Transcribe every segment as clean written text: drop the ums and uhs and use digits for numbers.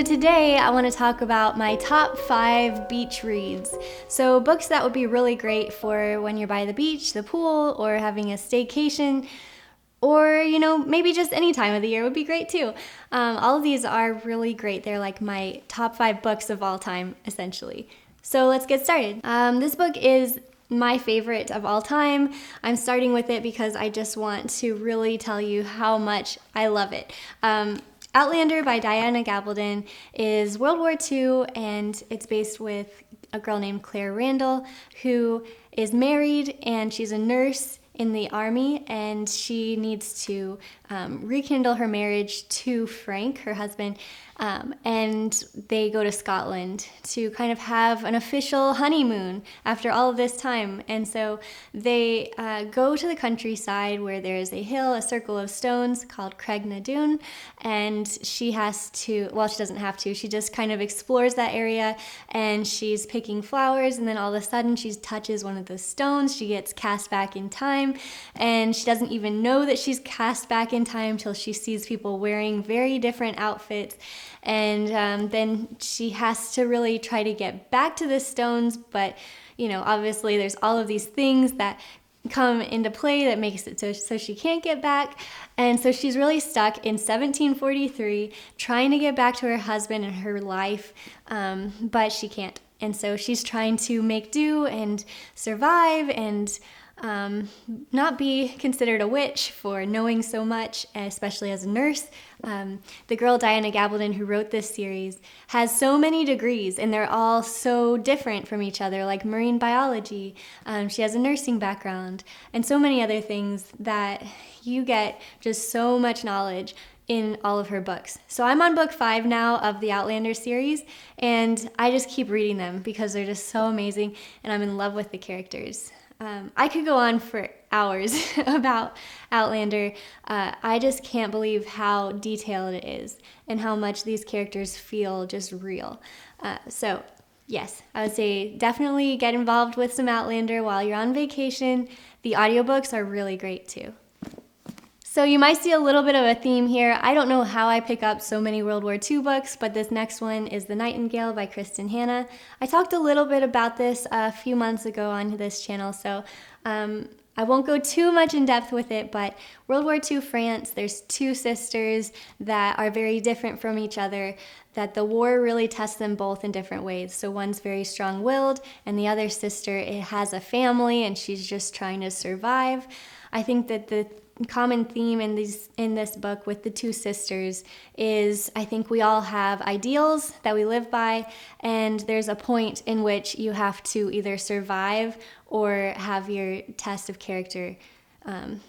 So today I want to talk about my top 5 beach reads. So books that would be really great for when you're by the beach, the pool, or having a staycation, or maybe just any time of the year would be great too. All of these are really great. They're like my top 5 books of all time, essentially. So let's get started. This book is my favorite of all time. I'm starting with it because I just want to really tell you how much I love it. Outlander by Gabaldon is World War II, and it's based with a girl named Claire Randall who is married, and she's a nurse in the army, and she needs to rekindle her marriage to Frank, her husband, and they go to Scotland to kind of have an official honeymoon after all of this time. And so they go to the countryside where there's a hill, a circle of stones called Craignadoon, and she has to, well, she doesn't have to, she just kind of explores that area, and she's picking flowers, and then all of a sudden she touches one of the stones, she gets cast back in time, and she doesn't even know that she's cast back in time till she sees people wearing very different outfits. And then she has to really try to get back to the stones, but obviously there's all of these things that come into play that makes it so she can't get back. And so she's really stuck in 1743 trying to get back to her husband and her life, but she can't. And so she's trying to make do and survive and not be considered a witch for knowing so much, especially as a nurse. The girl Diana Gabaldon, who wrote this series, has so many degrees, and they're all so different from each other, like marine biology. She has a nursing background, and so many other things that you get just so much knowledge in all of her books. So I'm on book 5 now of the Outlander series, and I just keep reading them because they're just so amazing, and I'm in love with the characters. I could go on for hours about Outlander. I just can't believe how detailed it is and how much these characters feel just real. So yes, I would say definitely get involved with some Outlander while you're on vacation. The audiobooks are really great too. So you might see a little bit of a theme here. I don't know how I pick up so many World War II books, but this next one is The Nightingale by Kristen and Hanna. I talked a little bit about this a few months ago on this channel, so I won't go too much in depth with it, but World War II France, there's 2 sisters that are very different from each other, that the war really tests them both in different ways. So one's very strong-willed, and the other sister has a family, and she's just trying to survive. I think that the common theme in this book with the 2 sisters is I think we all have ideals that we live by, and there's a point in which you have to either survive or have your test of character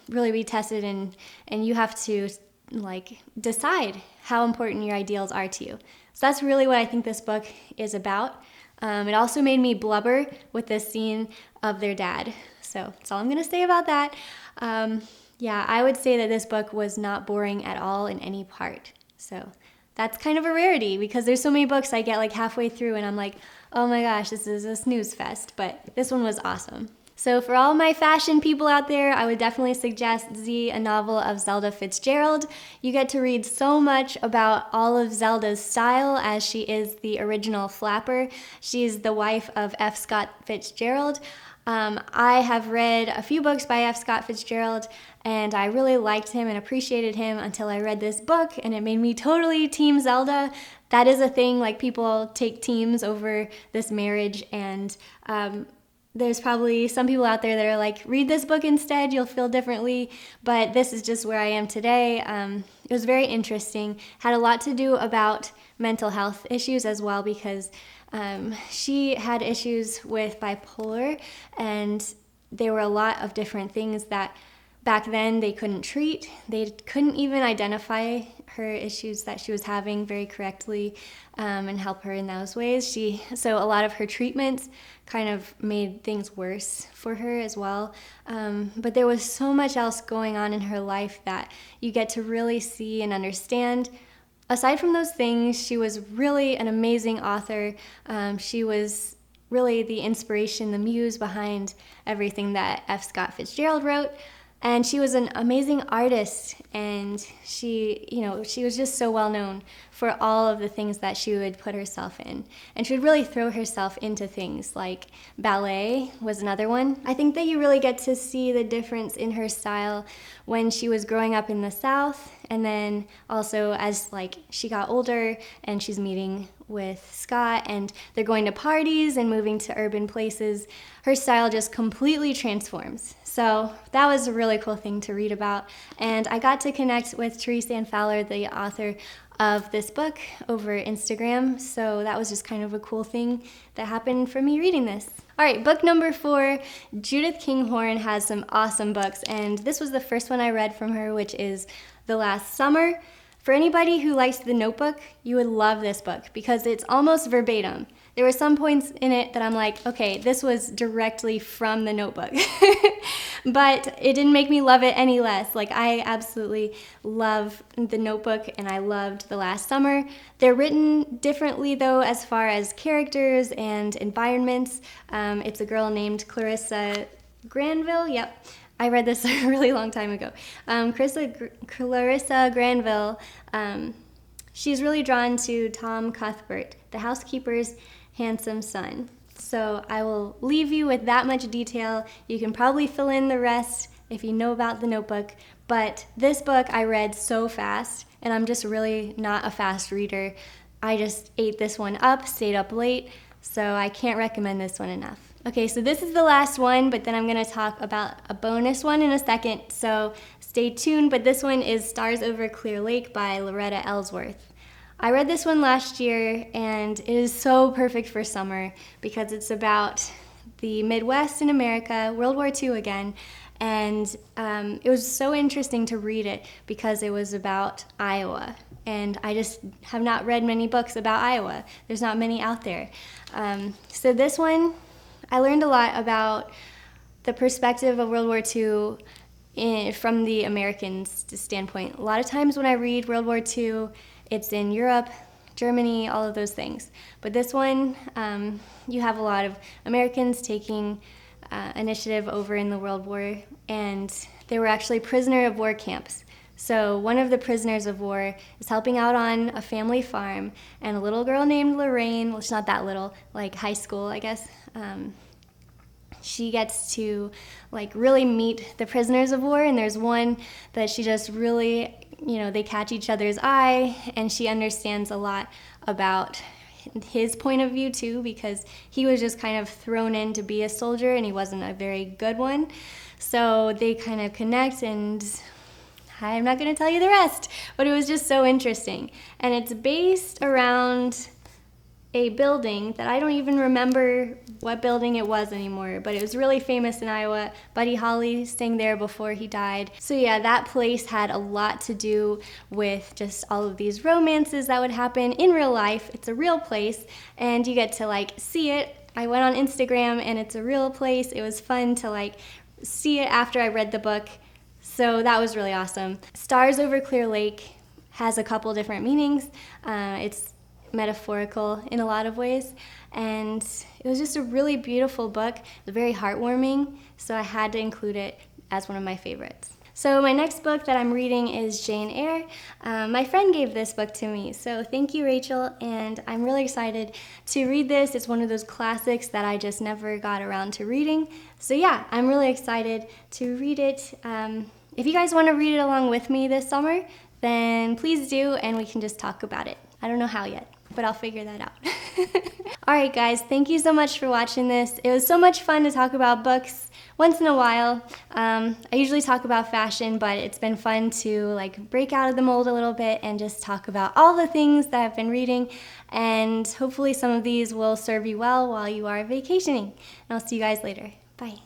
really be tested, and you have to decide how important your ideals are to you. So that's really what I think this book is about. It also made me blubber with this scene of their dad. So that's all I'm going to say about that. Yeah, I would say that this book was not boring at all in any part. So that's kind of a rarity because there's so many books I get halfway through and I'm like, oh my gosh, this is a snooze fest. But this one was awesome. So for all my fashion people out there, I would definitely suggest a novel of Zelda Fitzgerald. You get to read so much about all of Zelda's style as she is the original flapper. She's the wife of F. Scott Fitzgerald. I have read a few books by F. Scott Fitzgerald, and I really liked him and appreciated him until I read this book, and it made me totally Team Zelda. That is a thing, people take teams over this marriage, and there's probably some people out there that are like, read this book instead, you'll feel differently, but this is just where I am today. It was very interesting, had a lot to do about mental health issues as well, because she had issues with bipolar, and there were a lot of different things that back then they couldn't treat. They couldn't even identify her issues that she was having very correctly and help her in those ways. So a lot of her treatments kind of made things worse for her as well. But there was so much else going on in her life that you get to really see and understand. Aside from those things, she was really an amazing author. She was really the inspiration, the muse behind everything that F. Scott Fitzgerald wrote. And she was an amazing artist, and she was just so well known for all of the things that she would put herself in. And she would really throw herself into things like ballet was another one. I think that you really get to see the difference in her style when she was growing up in the South, and then also as like she got older and she's meeting with Scott and they're going to parties and moving to urban places, her style just completely transforms. So that was a really cool thing to read about. And I got to connect with Therese Ann Fowler, the author of this book, over Instagram. So that was just kind of a cool thing that happened for me reading this. All right, book number 4, Judith Kinghorn has some awesome books. And this was the first one I read from her, which is The Last Summer. For anybody who likes The Notebook, you would love this book because it's almost verbatim. There were some points in it that I'm like, okay, this was directly from The Notebook. But it didn't make me love it any less. Like, I absolutely love The Notebook, and I loved The Last Summer. They're written differently, though, as far as characters and environments. It's a girl named Clarissa Granville. Yep. I read this a really long time ago. Clarissa Granville, she's really drawn to Tom Cuthbert, the housekeeper's handsome son. So I will leave you with that much detail. You can probably fill in the rest if you know about The Notebook. But this book I read so fast, and I'm just really not a fast reader. I just ate this one up, stayed up late, so I can't recommend this one enough. Okay, so this is the last one, but then I'm going to talk about a bonus one in a second, so stay tuned. But this one is Stars Over Clear Lake by Loretta Ellsworth. I read this one last year, and it is so perfect for summer because it's about the Midwest in America, World War II again, and it was so interesting to read it because it was about Iowa. And I just have not read many books about Iowa. There's not many out there. So this one, I learned a lot about the perspective of World War II from the Americans' standpoint. A lot of times when I read World War II, it's in Europe, Germany, all of those things. But this one, you have a lot of Americans taking initiative over in the World War, and they were actually prisoner of war camps. So one of the prisoners of war is helping out on a family farm, and a little girl named Lorraine, well, she's not that little, like high school, I guess, she gets to like really meet the prisoners of war, and there's one that she just really, they catch each other's eye, and she understands a lot about his point of view too, because he was just kind of thrown in to be a soldier, and he wasn't a very good one. So they kind of connect, and I'm not going to tell you the rest, but it was just so interesting. And it's based around a building that I don't even remember what building it was anymore, but it was really famous in Iowa. Buddy Holly sang there before he died. So yeah, that place had a lot to do with just all of these romances that would happen in real life. It's a real place, and you get to like see it. I went on Instagram, and it's a real place. It was fun to like see it after I read the book. So that was really awesome. Stars Over Clear Lake has a couple different meanings. It's metaphorical in a lot of ways, and it was just a really beautiful book. It was very heartwarming, so I had to include it as one of my favorites. So my next book that I'm reading is Jane Eyre. My friend gave this book to me, so thank you, Rachel, and I'm really excited to read this. It's one of those classics that I just never got around to reading. So yeah, I'm really excited to read it. If you guys want to read it along with me this summer, then please do, and we can just talk about it. I don't know how yet, but I'll figure that out. All right, guys, thank you so much for watching this. It was so much fun to talk about books once in a while. I usually talk about fashion, but it's been fun to like break out of the mold a little bit and just talk about all the things that I've been reading, and hopefully some of these will serve you well while you are vacationing. And I'll see you guys later. Bye.